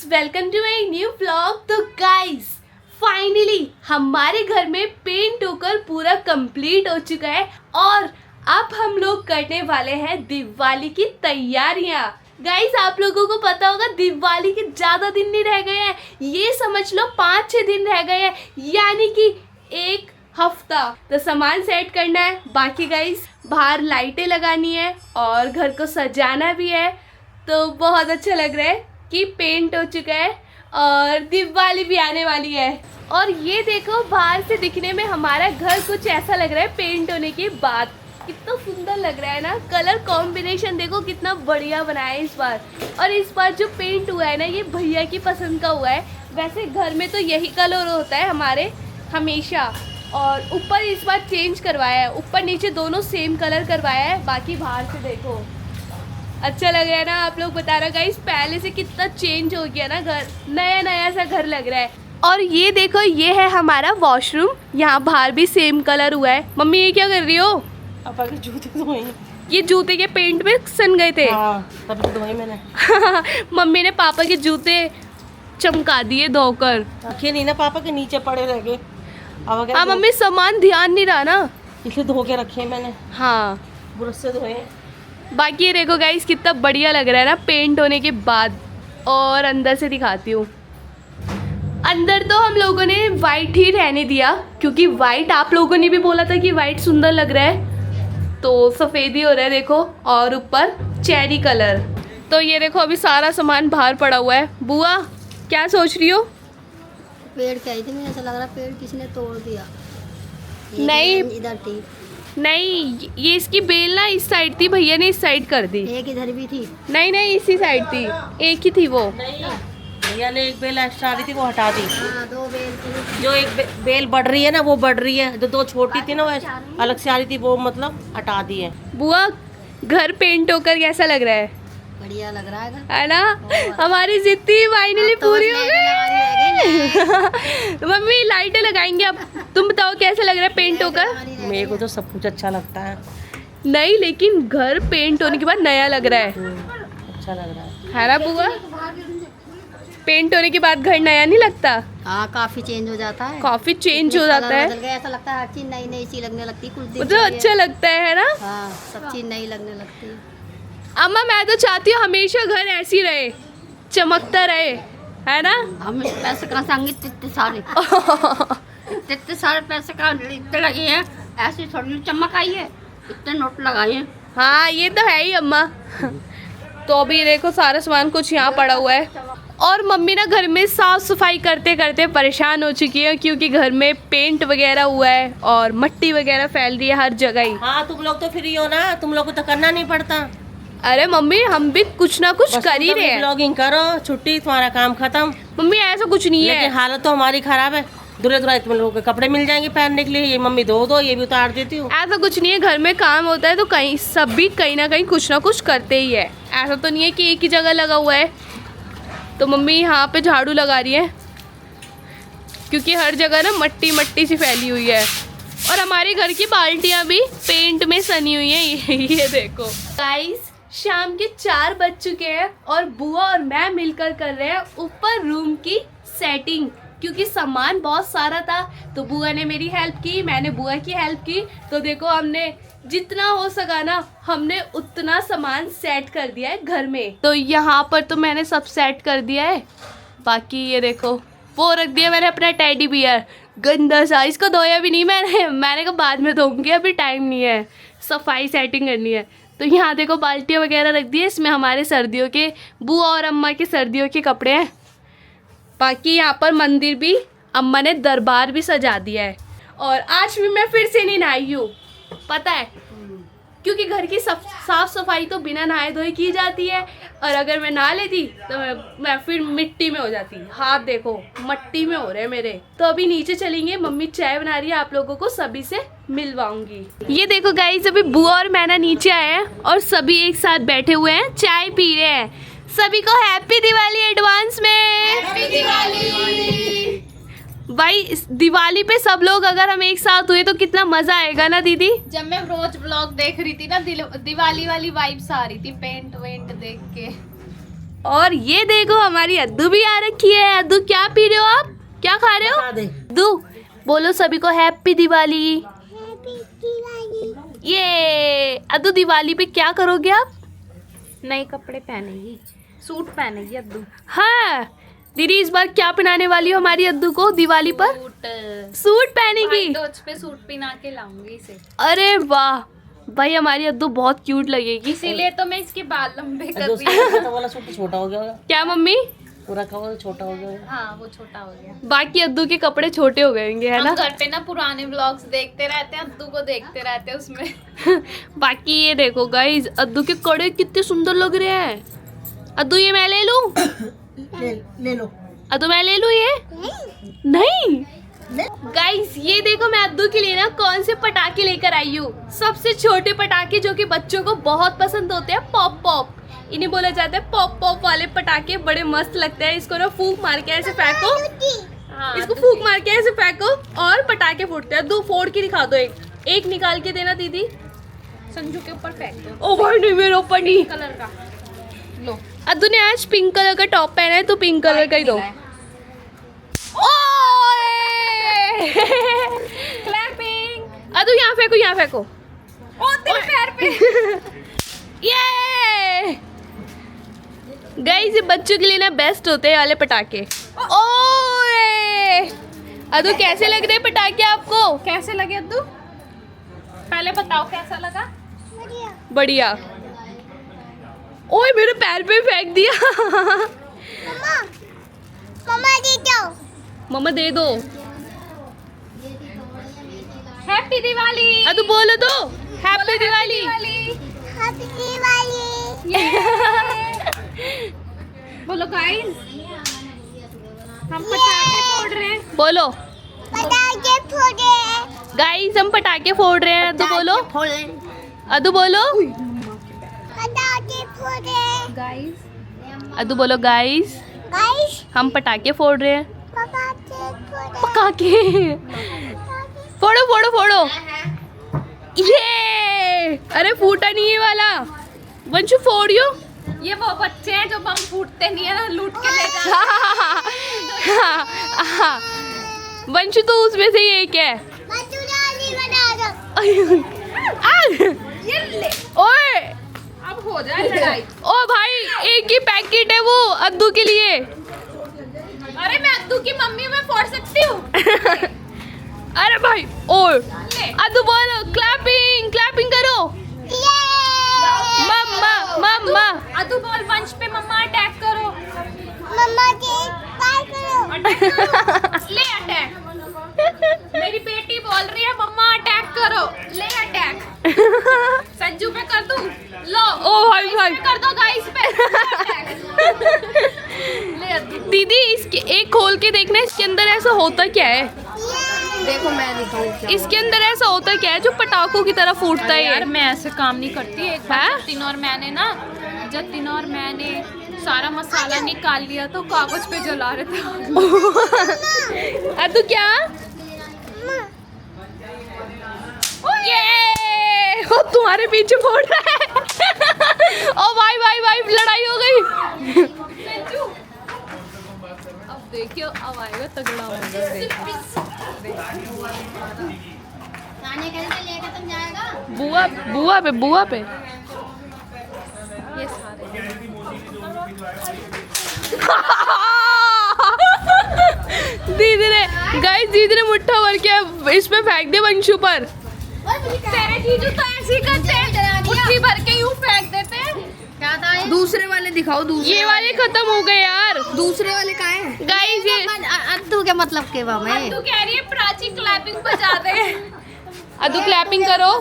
Welcome to my new vlog. तो guys finally हमारे घर में पेंट होकर पूरा कंप्लीट हो चुका है और अब हम लोग करने वाले हैं दिवाली की तैयारियां। गाइस आप लोगों को पता होगा दिवाली के ज़्यादा दिन नहीं रह गए हैं, ये समझ लो 5-6 दिन रह गए हैं, यानी कि एक हफ्ता। तो सामान सेट करना है, बाकी गाइस बाहर लाइटें लगानी है और घर को सजाना भी है। तो बहुत अच्छा लग रहा है कि पेंट हो चुका है और दिवाली भी आने वाली है। और ये देखो बाहर से दिखने में हमारा घर कुछ ऐसा लग रहा है पेंट होने के बाद। कितना सुंदर लग रहा है ना, कलर कॉम्बिनेशन देखो कितना बढ़िया बनाया है इस बार। और इस बार जो पेंट हुआ है ना ये भैया की पसंद का हुआ है। वैसे घर में तो यही कलर होता है हमारे हमेशा, और ऊपर इस बार चेंज करवाया है, ऊपर नीचे दोनों सेम कलर करवाया है। बाकी बाहर से देखो अच्छा लग रहा है ना, आप लोग बता रहे गाइस पहले से कितना चेंज हो गया ना घर, नया नया सा घर लग रहा है। और ये देखो ये है हमारा वॉशरूम, यहाँ बाहर भी सेम कलर हुआ है। मम्मी ये क्या कर रही हो? पापा के जूते धोए। ये जूते के पेंट में सन गए थे। हाँ, तभी तो धोए मैंने। मम्मी ने पापा के जूते चमका दिए धोकर। रखे नहीं ना, पापा के नीचे पड़े रह गए। हाँ मम्मी सामान ध्यान नहीं रहा ना, इसलिए धो के रखे मैंने। हाँ ब्रश से धोए। बाकी ये देखो गाइस कितना बढ़िया लग रहा है ना पेंट होने के बाद। और अंदर से दिखाती हूँ। अंदर तो हम लोगों ने वाइट ही रहने दिया, क्योंकि वाइट आप लोगों ने भी बोला था कि वाइट सुंदर लग रहा है, तो सफ़ेद ही हो रहा है देखो। और ऊपर चेरी कलर। तो ये देखो अभी सारा सामान बाहर पड़ा हुआ है। बुआ क्या सोच रही हो? पेड़ क्या थी, मुझे ऐसा लग रहा पेड़ किसने तोड़ दिया। नहीं इधर थी, नहीं ये इसकी बेल ना इस साइड थी, भैया ने इस साइड कर दी। एक इधर भी थी। नहीं इसी साइड थी, एक ही थी वो। भैया ने एक बेल एक्स्ट्रा आ रही थी वो हटा दी। हाँ, दो बेल थी। जो एक बेल बढ़ रही है ना वो बढ़ रही है, जो दो छोटी थी ना वो अलग से आ रही थी, वो मतलब हटा दी है। बुआ घर पेंट होकर कैसा लग रहा है? बढ़िया लग रहा है ना, हमारी जिद्दी फाइनली पूरी हो गई। मम्मी लाइटें लगाएंगे अब। तुम बताओ कैसा लग रहा है पेंट होकर? मेरे को तो सब कुछ अच्छा लगता है। नहीं लेकिन घर पेंट होने के बाद नया लग रहा है। अच्छा लग रहा है ना बुआ? पेंट होने के बाद घर नया नहीं लगता? हाँ, काफी चेंज हो जाता है। काफी चेंज हो जाता है, ऐसा लगता है हर चीज नई नई सी लगने लगती है। कुछ दिन मुझे अच्छा लगता है ना। हाँ, सब चीज नई लगने लगती है। अम्मा मैं तो चाहती हूँ हमेशा घर ऐसी रहे, चमकता रहे, है ना। हम पैसे कहाँ से आएंगे इतने सारे? इतने सारे पैसे कहाँ इतने लगे हैं? ऐसी थोड़ी चमक आई है, इतने नोट लगाए हैं। हाँ ये तो है ही अम्मा। तो अभी देखो सारा सामान कुछ यहाँ पड़ा हुआ है। और मम्मी ना घर में साफ सफाई करते करते परेशान हो चुकी है, क्योंकि घर में पेंट वगैरह हुआ है और मिट्टी वगैरह फैल रही है हर जगह ही। हाँ, तुम लोग तो फ्री हो ना, तुम लोग को तो करना नहीं पड़ता। अरे मम्मी हम भी कुछ ना कुछ कर ही रहे हैं। ब्लॉगिंग करो, छुट्टी, तुम्हारा काम खत्म। मम्मी ऐसा कुछ नहीं है, लेकिन हालत तो हमारी खराब है। दूल्हे दुल्हन तुम लोगों के कपड़े मिल जाएंगे पहनने के लिए, ये मम्मी धो दो, ये भी उतार देती हूँ। ऐसा कुछ नहीं है, घर में काम होता है तो कहीं सब भी कहीं ना कहीं कुछ ना कुछ करते ही है। ऐसा तो नहीं है कि एक ही जगह लगा हुआ है। तो मम्मी यहाँ पे झाड़ू लगा रही है, क्योंकि हर जगह ना मट्टी मट्टी सी फैली हुई है। और हमारे घर की बाल्टियाँ भी पेंट में सनी हुई हैं। ये देखो गाइस शाम के 4 बज चुके हैं और बुआ और मैं मिलकर कर रहे हैं ऊपर रूम की सेटिंग, क्योंकि सामान बहुत सारा था। तो बुआ ने मेरी हेल्प की, मैंने बुआ की हेल्प की। तो देखो हमने जितना हो सका ना हमने उतना सामान सेट कर दिया है घर में। तो यहाँ पर तो मैंने सब सेट कर दिया है। बाकी ये देखो वो रख दिया मैंने अपना टेडी बियर, गंदा सा, इसको धोया भी नहीं मैंने कहा बाद में धोऊंगी, अभी टाइम नहीं है, सफाई सेटिंग करनी है। तो यहाँ देखो बाल्टियाँ वगैरह रख दी है, इसमें हमारे सर्दियों के, बुआ और अम्मा के सर्दियों के कपड़े हैं। बाकी यहाँ पर मंदिर भी, अम्मा ने दरबार भी सजा दिया है। और आज भी मैं फिर से नहीं नहाई हूँ, पता है, क्योंकि घर की साफ सफाई तो बिना नहाए धोए की जाती है। और अगर मैं नहा लेती तो मैं फिर मिट्टी में हो जाती। हाथ देखो मट्टी में हो रहे हैं मेरे। तो अभी नीचे चलेंगे, मम्मी चाय बना रही है, आप लोगों को सभी से मिलवाऊंगी। ये देखो गाइस अभी बुआ और मैना नीचे आए हैं और सभी एक साथ बैठे हुए हैं, चाय पी रहे हैं। सभी को हैप्पी दिवाली एडवांस में। हैप्पी दिवाली। भाई दिवाली पे सब लोग अगर हम एक साथ हुए तो कितना मजा आएगा ना दीदी। जब मैं रोज ब्लॉग देख रही थी ना दिवाली वाली वाइब्स आ रही थी पेंट वेंट देख के। और ये देखो हमारी अद्दू भी आ रखी है। अद्दू क्या पी रहे हो आप, क्या खा रहे हो? बता दे। अद्दू बोलो सभी को हैप्पी दिवाली। ये अद्दू दिवाली पे क्या करोगे आप? नए कपड़े पहनेगी, सूट पहनेगी अद्दू। हाँ दीदी इस बार क्या पहनाने वाली हो हमारी अद्दू को दिवाली पर? सूट पहनेगी। टोच पे सूट पहना के लाऊंगी इसे, अरे वाह भाई हमारी अद्दू बहुत क्यूट लगेगी। इसीलिए तो मैं इसके बाल लंबे कर जो रही हूँ। उसका वाला सूट छोटा हो गया होगा, क्या मम्मी? पूरा का वो छोटा हो गया होगा। हाँ वो छोटा हो गया। बाकी अद्दू के कपड़े छोटे हो गए होंगे है हम ना? घर पे ना पुराने व्लॉग्स देखते रहते हैं, अद्दू को देखते रहते हैं उसमें। बाकी ये देखो गाइस अद्दू के कड़े कितने सुंदर लग रहे हैं। अद्दू ये मैं ले लूं? ले लो। अद्दू मैं ले लूं ये? नहीं गाइस ये देखो मैं अद्दू के लिए ना कौन से पटाखे लेकर आई हूँ। सबसे छोटे पटाखे जो कि बच्चों को बहुत पसंद होते हैं, पॉप पॉप। इन्हें बोला जाता है पॉप पॉप वाले पटाखे, बड़े मस्त लगते हैं। इसको ना फूंक मार के ऐसे फेंको, हाँ, इसको फूंक मार के ऐसे फेंको और पटाखे फूटते हैं। दो फोड़ के दिखा दो, एक निकाल के देना दीदी। संजू के ऊपर फेंक दो ओ भाई नहीं मेरे ऊपर नहीं। कलर का। लो अद्दू ने आज पिंक कलर का टॉप पहना है तो पिंक कलर का ही दो। क्लैपिंग। अद्दू यहाँ फेंको, यहाँ फेंको। ओ तेरे पैर पे। ये गाइस ये बच्चों के लिए ना बेस्ट होते हैं वाले पटाखे। ओए अद्दू कैसे लग रहे हैं पटाखे आपको? कैसे लगे अद्दू? पहले बताओ कैसा लगा? बढ़िया। ओए मेरे पैर पे फेंक दिया। मम्मा दे दो। हैप्पी दिवाली। अद्दू बोलो तो हैप्पी दिवाली। बोलो गाइस, हम पटाखे फोड़ रहे हैं। बोलो गाइस हम पटाखे फोड़ रहे हैं। अद्दू बोलो, अद्दू बोलो, गाइस अद्दू बोलो गाइस हम पटाखे फोड़ रहे हैं। पटाखे फोड़ो फोड़ो फोड़ो। ये अरे फूटा नहीं है वाला। वंशु फोड़ियो। ये वो बच्चे हैं जो बम फूटते नहीं है ना, लूट के ले जाते हैं। वंशु तो उसमें से ही एक है। ये ले, ओए अब हो जाए लड़ाई। ओ भाई एक ही पैकेट है वो अद्दू के लिए। अरे मैं अद्दू की मम्मी, मैं फोड़ सकती हूँ। अरे भाई ओए ले। अद्दू बोलो क्लैपिंग, क्लैपिंग करो। मम्मा मम्मा अद्दू बोल वंश पे मम्मा अटैक करो। अटैक करो। ले अटैक। मेरी बेटी बोल रही है मम्मा अटैक करो। ले अटैक। संजू पे कर दूं? लो। ओ भाई इस भाई पे कर दो गाइस पे। ले अद्दू। दीदी इसके एक खोल के देखना इसके अंदर ऐसा होता क्या है। देखो मैं दिखाऊं। इसके अंदर ऐसा होता क्या है जो पटाखों की तरह फूटता है यार ये? मैं ऐसे काम नहीं करती। एक बार हैं? जतिन और मैंने सारा मसाला निकाल लिया तो कागज पे जला रहे थे। अद्दू क्या? ये वो तुम्हारे पीछे फोड़ रहा है। ओ भाई भाई भाई लड़ाई हो गई। अब देखियो, अब आएगा तगड़ा बुआ बुआ पे बुआ पे। ये सारे दीदी ने गाइस दीदी ने मुट्ठा भर के इस पे फेंक दे वंशु पर। तेरे जीजू तो ऐसे ही करते हैं, मुट्ठी भर के यूं फेंक देते हैं। क्या था ये? दूसरे वाले दिखाओ, दूसरे ये वाले खत्म हो गए यार। दूसरे वाले कहाँ हैं? गाइस ये अद्दू के मतलब के बा में तू कह रही है प्राची क्लैपिंग बजा दे। अद्दू क्लैपिंग करो,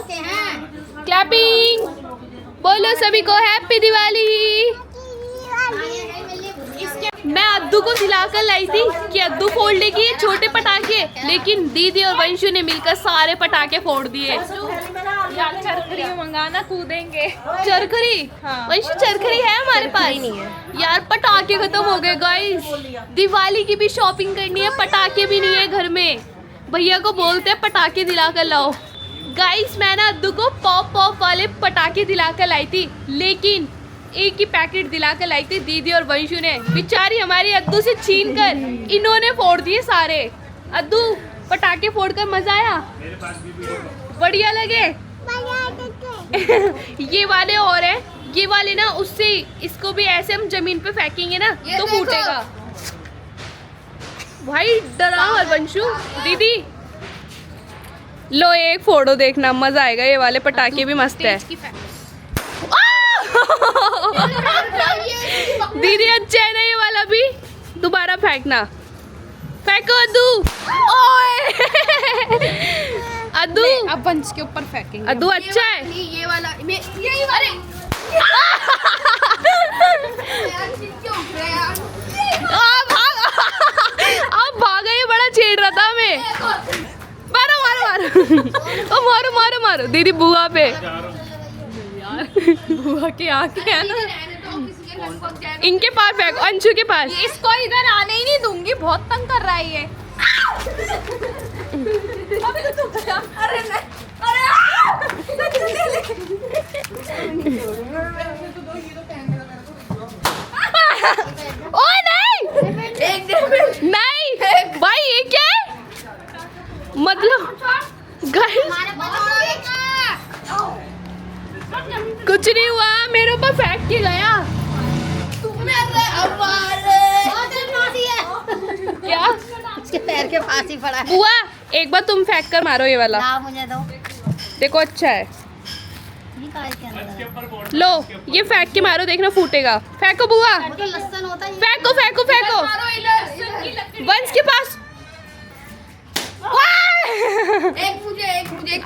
क्लैपिंग बोलो सभी को हैप्पी दिवाली। मैं अद्दू को दिलाकर लाई थी कि अद्दू फोड़ लेगी ये छोटे पटाखे, लेकिन दीदी और वंशु ने मिलकर सारे पटाखे फोड़ दिए। यार चरखरी मंगाना, कूदेंगे। चरखरी? हाँ। वंशु चरखरी है हमारे पास नहीं है यार। पटाखे खत्म हो गए गाइस। दिवाली की भी शॉपिंग करनी है, पटाखे भी नहीं है घर में। भैया को बोलते हैं पटाखे दिलाकर लाओ। गाइस मैं ना अद्दू को पॉप पॉप वाले पटाखे दिलाकर लाई थी, लेकिन एक ही पैकेट दिला के लाई थी दीदी और वंशु ने, बेचारी हमारी अद्दू से छीन कर इन्होंने फोड़ दिए सारे। अद्दू पटाखे फोड़ कर मजा आया? बढ़िया लगे? ये वाले और हैं, ये वाले ना उससे इसको भी ऐसे हम जमीन पे फेंकेंगे ना तो फूटेगा। भाई डरा मत वंशु। दीदी लो एक फोड़ो, देखना मजा आएगा। ये वाले पटाखे भी मस्त है। दीदी अच्छा है ना ये वाला भी? दोबारा फेंकना, फेंको अद्दू। ओए अद्दू अब वंश के ऊपर फेंकेंगे। अद्दू अच्छा है ये वाला यही वाले अब भागा, ये बड़ा छेड़ रहा था हमें। मारो मारो मारो ओ मारो मारो मारो दीदी बुआ पे। बुआ की आंखें है ना, इनके पास फेंको, अंशु के पास। इसको इधर आने ही नहीं दूंगी, बहुत तंग कर रहा है ये। अबे तो तुम जा। अरे नहीं, ओ नहीं नहीं भाई ये क्या है? मतलब गाइस कुछ नहीं हुआ, मेरे ऊपर फेंक के गया। क्या उसके पैर के पास ही पड़ा है। बुआ एक बार तुम फेंक कर मारो ये वाला, ला मुझे दो। देखो अच्छा है। निकाल के अंदर लो ये फेंक के मारो, देखना फूटेगा। फेंको बुआ, वो तो लहसुन होता है। फेंको फेंको फेंको वंश के पास। एक मुझे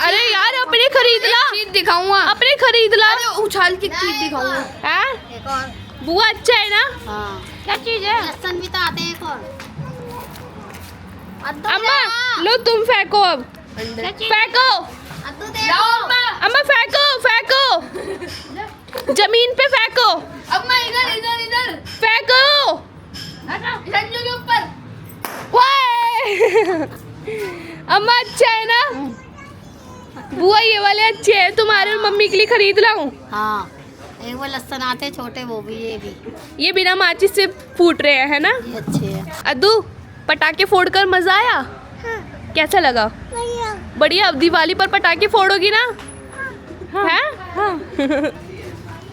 अरे यार अपने खरीद ला, चीज दिखाऊंगा। अपने खरीद ला। उछाल के चीज दिखाऊंगा। हैं? एक और। बुआ अच्छा है ना? हाँ क्या चीज है? लहसुन भी तो आते हैं। एक और अद्दू अम्मा दे। लो तुम फेंको, अब फेंको अद्दू दे। अम्मा, फेंको फेंको जमीन पे फेंको, अम्मा इधर इधर इधर फेंको। संजू के ऊपर। वाह! अम्मा अच्छा है ना? बुआ ये वाले अच्छे हैं, तुम्हारे और मम्मी के लिए खरीद लाऊं? हाँ एक वो लहसुन आते हैं छोटे, वो भी ये भी ये बिना माचिस से फूट रहे हैं, है ना? ये अच्छे हैं। अद्दू पटाखे फोड़कर मजा आया? कैसा लगा? बढ़िया। अब दिवाली पर पटाखे फोड़ोगी ना? हैं?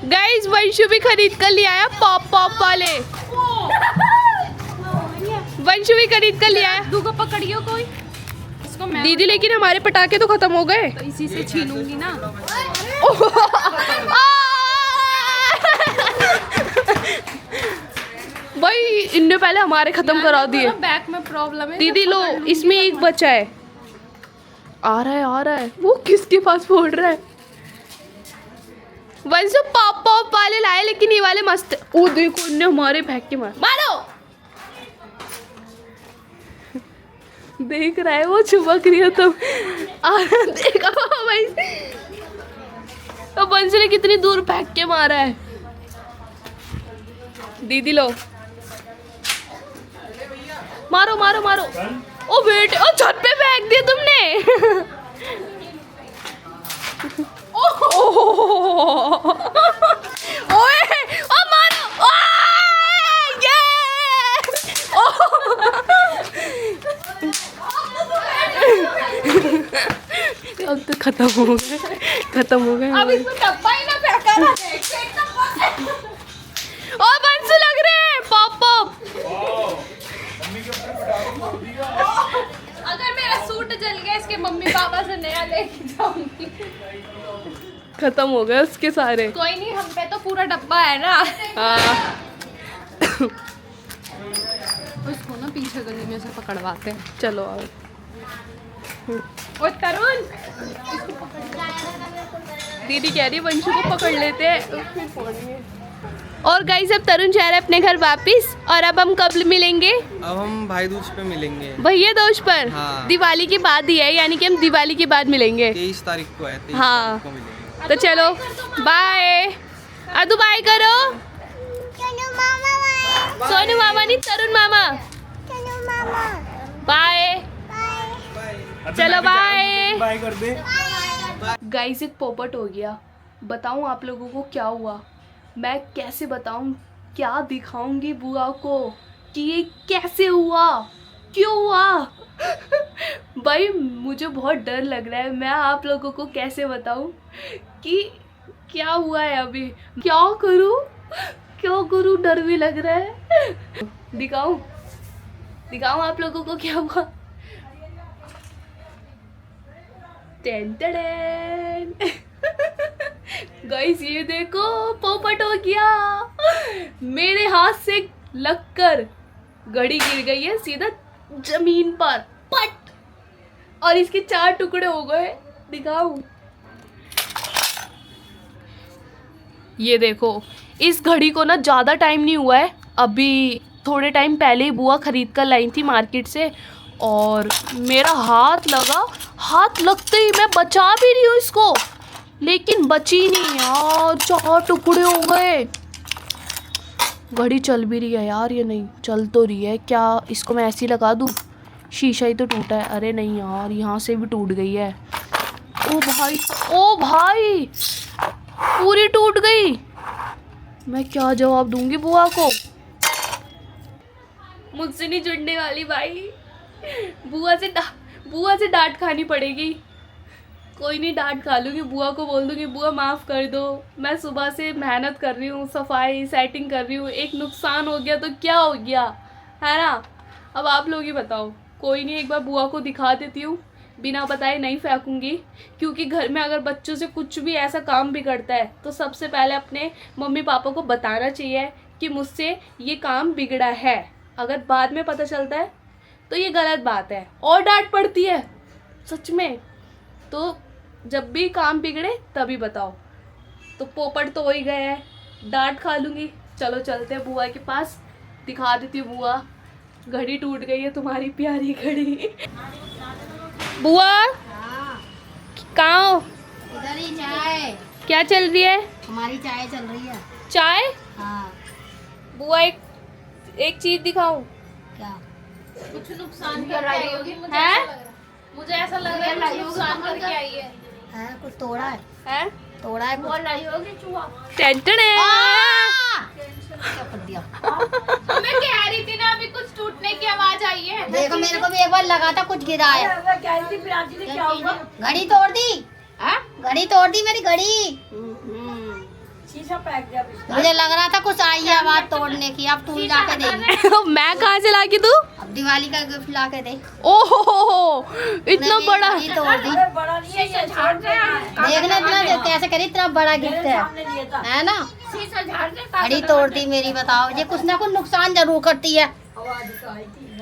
गाइस वंशु भी खरीद कर ले आया पॉप पॉप वाले। वंशु भी खरीद कर ले आया। अद्दू को पकड़ियो कोई, इसको मैं दीदी लेकिन हमारे पटाखे तो खत्म हो गए। तो इसी से छीनूंगी ना। भाई इनने पहले हमारे खत्म करा दिए। बैक में प्रॉब्लम है। दीदी लो इसमें एक बचा है। आ रहा है वो किसके पास फोड़ रहा है? वैसे पॉप पॉप वाले लाए लेकिन ये वाले मस्त। ओ देखो इनने हमारे फेंक के मारो। देख रहा है वो, चुपक रही हो तुम। देखो भाई तो बंसी ने कितनी दूर फेंक के मारा है। दीदी लो मारो मारो मारो। ओ बेटे ओ छत पे फेंक दिया तुमने। ओए ओ मारो। ये अब तो खत्म हो गए। अब इसमें डब्बा ही ना फेंका ना। ओ बंसू लग रहे हैं पॉप पॉप। अगर मेरा सूट जल गया, इसके मम्मी पापा से नया लेके जाऊंगी। खत्म हो गए उसके सारे। कोई नहीं, हम पे तो पूरा डब्बा है ना। हाँ उसको ना पीछे गली में से पकड़वाते हैं। चलो आओ। ओ तरुण, दीदी कह रही है वंशु को पकड़ लेते हैं। और गाइस अब तरुण जा रहा है अपने घर वापस। और अब हम कब मिलेंगे? अब हम भाई दूज पे मिलेंगे। भैया दोष पर। हाँ। दिवाली के बाद ही है, यानी कि हम दिवाली के बाद मिलेंगे। 23 तारीख को है। 23 हाँ। तारीख को मिलेंगे। तो चलो बाय। अदू बाय करो। सोनू मामा नहीं, तरुण मामा। बाय। चलो बाय। बाय कर दे। गाइस एक पोपट हो गया। बताऊं आप लोगों को क्या हुआ? मैं कैसे बताऊं, क्या दिखाऊंगी बुआ को कि ये कैसे हुआ, क्यों हुआ। भाई मुझे बहुत डर लग रहा है, मैं आप लोगों को कैसे बताऊं कि क्या हुआ है अभी, क्या करूं, डर भी लग रहा है। दिखाऊं आप लोगों को क्या हुआ। Ten ten. गाइस ये देखो पोपट हो गया, मेरे हाथ से लगकर घड़ी गिर गई है सीधा जमीन पर पट, और इसके 4 टुकड़े हो गए। दिखाऊं, ये देखो इस घड़ी को ना ज़्यादा टाइम नहीं हुआ है, अभी थोड़े टाइम पहले ही बुआ खरीद कर लाई थी मार्केट से, और मेरा हाथ लगते ही मैं बचा भी रही हूँ इसको, लेकिन बची नहीं यार, 4 टुकड़े हो गए। घड़ी चल भी रही है यार, ये नहीं चल तो रही है क्या, इसको मैं ऐसे ही लगा दूँ, शीशा ही तो टूटा है। अरे नहीं यार, यहाँ से भी टूट गई है। ओ भाई पूरी टूट गई। मैं क्या जवाब दूंगी बुआ को, मुझसे नहीं जुड़ने वाली भाई, बुआ से डांट खानी पड़ेगी। कोई नहीं, डांट खा लूँगी, बुआ को बोल दूँगी बुआ माफ़ कर दो, मैं सुबह से मेहनत कर रही हूँ, सफाई सेटिंग कर रही हूँ, एक नुकसान हो गया तो क्या हो गया, है ना। अब आप लोग ही बताओ। कोई नहीं, एक बार बुआ को दिखा देती हूँ, बिना बताए नहीं फेंकूँगी, क्योंकि घर में अगर बच्चों से कुछ भी ऐसा काम बिगड़ता है तो सबसे पहले अपने मम्मी पापा को बताना चाहिए कि मुझसे ये काम बिगड़ा है। अगर बाद में पता चलता है तो ये गलत बात है और डांट पड़ती है सच में। तो जब भी काम बिगड़े तभी बताओ। तो पोपट तो हो ही गया है, डांट खा लूँगी। चलो चलते हैं बुआ के पास, दिखा देती हूँ बुआ, घड़ी टूट गई है तुम्हारी प्यारी घड़ी। बुआ कहाँ हो? इधर ही चाय, क्या चल रही है? हमारी चाय चल रही है। चाय? हाँ। बुआ एक चीज दिखाऊं? क्या? कुछ नुकसान करके आई होगी, मुझे ऐसा लग रहा है कुछ नुकसान करके आई है। है कुछ तोड़ा है? हैं? तोड़ा है कुछ? बोल रही होगी चूहा। टेंशन है। क्या कर दिया? मैं कह रही थी ना अभी कुछ टूटने की आवाज आई है। देखो मेरे को भी एक बार लगा था कुछ गिरा है। घड़ी तोड़ दी, घड़ी तोड़ दी मेरी घड़ी। मुझे लग रहा था कुछ आई है आवाज तोड़ने की, अब तू ला के दे। मैं कहाँ से ला के दूं? अब दिवाली का गिफ्ट ला के दे। ओहो इतना नहीं, बड़ा। घड़ी तोड़ दी। देखना इतना कैसे करी, इतना बड़ा गिफ्ट है ना। घड़ी तोड़ दी मेरी, बताओ ये कुछ ना कुछ नुकसान जरूर करती है।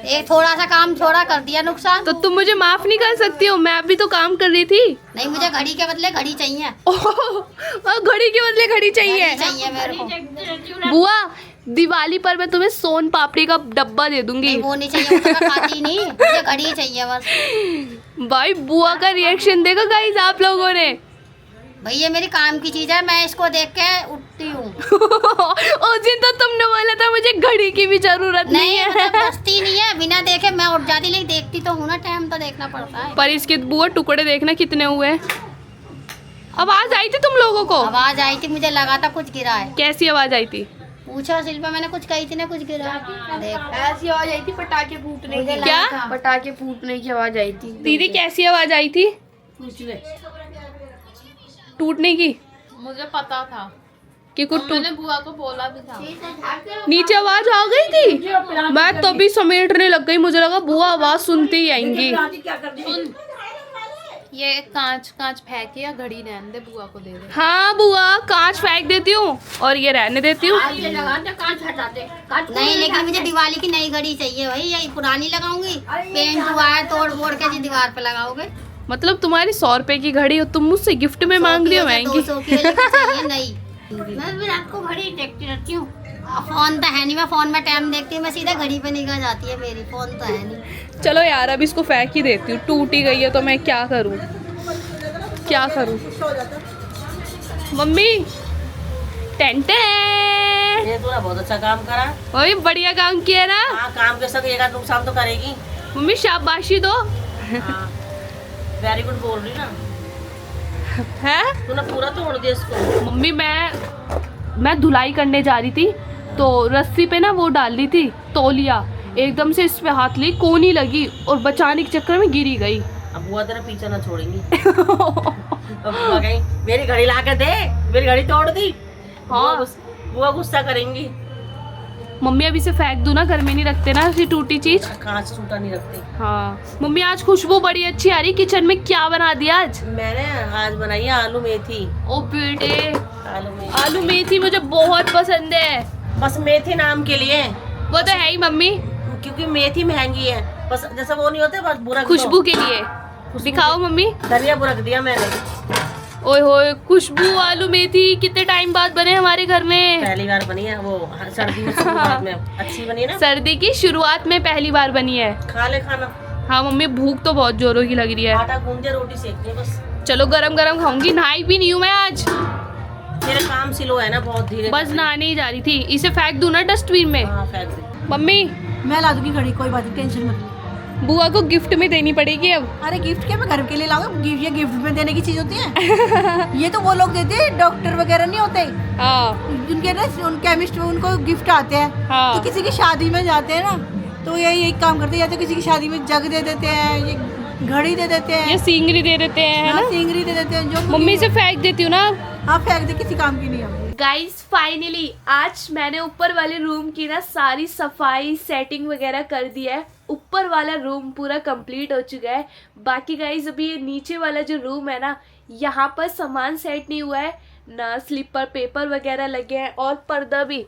एक थोड़ा सा काम छोड़ा कर दिया नुकसान। तो तुम मुझे माफ नहीं कर सकती हो? मैं अभी तो काम कर रही थी। नहीं, मुझे घड़ी के बदले घड़ी चाहिए। घड़ी के बदले घड़ी चाहिए? घड़ी चाहिए मेरे को। बुआ दिवाली पर मैं तुम्हें सोन पापड़ी का डब्बा दे दूंगी। नहीं, वो नहीं चाहिए, वो तो मैं खाती नहीं, मुझे घड़ी ही चाहिए बस। भाई बुआ का रिएक्शन देखो गाइस आप लोगों ने। भाई ये मेरी काम की चीज है, मैं इसको देख के उठती हूँ। उस दिन तो तुमने बोला था मुझे घड़ी की भी जरूरत नहीं है। मतलब बचती नहीं है, बिना देखे मैं उठ जाती, लेकिन देखती तो हूँ ना, टाइम तो देखना पड़ता है। पर इसके बुआ टुकड़े देखना कितने हुए हैं। आवाज आई थी तुम लोगों को? आवाज आई थी, मुझे लगा था कुछ गिरा है। कैसी आवाज आई थी? पूछो शिल्पा, मैंने कुछ कही थी ना, कुछ गिरा। देख ऐसी आवाज आई थी पटाखे फूटने मुझे की। लगा क्या? था। पटाखे फूटने की आवाज आई थी। दीदी कैसी आवाज आई थी? पूछ ले। टूटने की? मुझे पता था कि कुछ टूट, मैंने बुआ को बोला भी था। नीचे आवाज आ गई थी। मैं तभी समेटने लग गई, मुझे लगा बुआ आवाज सुनते ही आएंगी। सुन, ये कांच फेंक के या घड़ी रहने दे, बुआ को दे दे। हाँ बुआ कांच फेंक देती हूँ और ये रहने देती हूँ। नहीं, लेकिन मुझे दिवाली की नई घड़ी चाहिए भाई, यही पुरानी लगाऊंगी। पेंट हुआ है, तोड़ फोड़ के जी दीवार पे लगाओगे। मतलब तुम्हारी 100 रुपए की घड़ी हो, तुम मुझसे गिफ्ट में मांग रही हो महंगी। 200 की है, लेकिन चाहिए नई। मैं भी रात को घड़ी देखती रहती हूँ। फोन तो है नहीं, मैं फोन में टाइम देखती हूँ, मैं सीधा घड़ी पे निगाह जाती है मेरी, फोन तो है नहीं। चलो यार अब इसको फेंक ही देती हूँ, टूट ही गई है तो मैं क्या करूँ, क्या करूँ। मम्मी टेंटेन, ये तूने बहुत अच्छा काम करा। वही बढ़िया काम किया ना। हाँ, काम के संग एक आध नुकसान तो करेगी। मम्मी शाबाशी दो। वेरी गुड बोल रही ना। है तूने पूरा तोड़ दिया इसको। मम्मी मैं धुलाई करने जा रही थी तो रस्सी पे ना वो डाल ली थी तौलिया, एकदम से इस पे हाथ ली, कोनी लगी और बचाने के चक्कर में गिरी गई। अब बुआ तेरा पीछा ना छोड़ेंगी। अब बुआ कहीं मेरी घड़ी ला के दे, मेरी घड़ी तोड़ दी। हाँ। बुआ गुस्सा करेंगी। मम्मी अभी से फेंक दूँ ना, घर में नहीं रखते ना ऐसी टूटी चीज। कांच टूटा नहीं रखते। हाँ मम्मी आज खुशबू बड़ी अच्छी आ रही, किचन में क्या बना दिया आज? मैंने आज बनाई है आलू मेथी। ओ बेटे, आलू मेथी, आलू मेथी मुझे बहुत पसंद है। बस मेथी नाम के लिए, वो तो है ही मम्मी, क्योंकि मेथी महंगी है। बस जैसे वो नहीं होते, बस बुरक खुशबू के लिए। दिखाओ मम्मी। धनिया बुरक दिया मैंने। ओए होए, खुशबू आलू मेथी कितने टाइम बाद बने हमारे घर में। पहली बार बनी है वो, सर्दी में शुरुआत में अच्छी बनी है ना। सर्दी की शुरुआत में पहली बार बनी है। खा ले खाना। हाँ मम्मी, भूख तो बहुत जोरों की लग रही है। आटा गूंद दे, रोटी सेकनी है बस। चलो गरम गरम खाऊंगी, नहाई भी नहीं हूँ मैं आज। मेरा काम स्लो है ना, बहुत धीरे। बस नहाने ही जा रही थी। इसे फेंक दूँ ना डस्टबिन में? हाँ फेंक दे। मम्मी मैं ला दूंगी घड़ी, कोई बात नहीं, टेंशन मत लो। बुआ को गिफ्ट में देनी पड़ेगी अब। अरे गिफ्ट क्या, मैं घर के लिए लाऊंगा। ये गिफ्ट में देने की चीज होती है। ये तो वो लोग देते हैं, डॉक्टर वगैरह नहीं होते, हाँ उनके ना उन केमिस्ट उनको गिफ्ट आते हैं। हाँ। तो किसी की शादी में जाते हैं ना, तो यही काम करते हैं, या तो किसी की शादी में जग दे देते हैं, ये घड़ी दे देते हैं, ये सींगरी दे देते हैं, है हाँ, ना? सिंगरी दे देते हैं। जो मम्मी से फेंक देती हूँ ना। हाँ फेंक दे, किसी काम की नहीं है। गाइस फाइनली आज मैंने ऊपर वाले रूम की ना सारी सफाई सेटिंग वगैरह कर दी है। ऊपर वाला रूम पूरा कंप्लीट हो चुका है। बाकी गाइस अभी ये नीचे वाला जो रूम है ना, यहाँ पर सामान सेट नहीं हुआ है ना, स्लीपर पेपर वगैरह लगे हैं और पर्दा भी।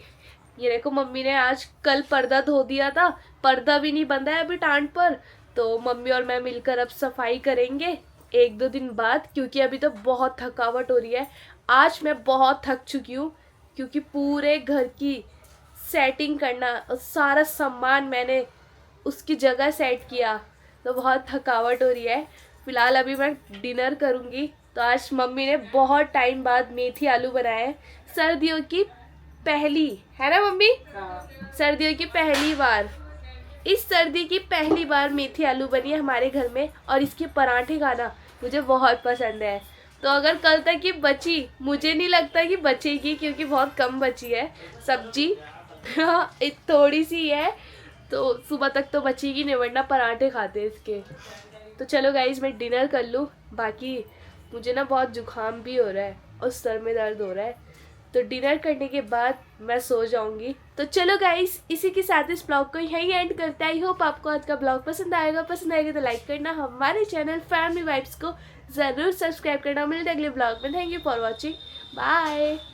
ये देखो मम्मी ने आज कल पर्दा धो दिया था, पर्दा भी नहीं बंधा है अभी टांट पर। तो मम्मी और मैं मिलकर अब सफाई करेंगे 1-2 दिन बाद, क्योंकि अभी तो बहुत थकावट हो रही है। आज मैं बहुत थक चुकी हूँ क्योंकि पूरे घर की सेटिंग करना और सारा सामान मैंने उसकी जगह सेट किया, तो बहुत थकावट हो रही है। फ़िलहाल अभी मैं डिनर करूँगी। तो आज मम्मी ने बहुत टाइम बाद मेथी आलू बनाए हैं, सर्दियों की पहली, है ना मम्मी? सर्दियों की पहली बार, इस सर्दी की पहली बार मेथी आलू बनी है हमारे घर में। और इसके पराठे खाना मुझे बहुत पसंद है। तो अगर कल तक ये बची, मुझे नहीं लगता कि बचेगी क्योंकि बहुत कम बची है सब्जी। थोड़ी सी है तो सुबह तक तो बचेगी नहीं, वरना पराठे खाते इसके। तो चलो गाइज मैं डिनर कर लूँ। बाकी मुझे ना बहुत जुकाम भी हो रहा है और सर में दर्द हो रहा है, तो डिनर करने के बाद मैं सो जाऊंगी। तो चलो गाइस इसी के साथ इस ब्लॉग को यहीं एंड करते हैं। आई होप आपको आज का ब्लॉग पसंद आएगा तो लाइक करना, हमारे चैनल फैमिली वाइब्स को ज़रूर सब्सक्राइब करना। मिलते हैं अगले ब्लॉग में। Thank you for watching, bye.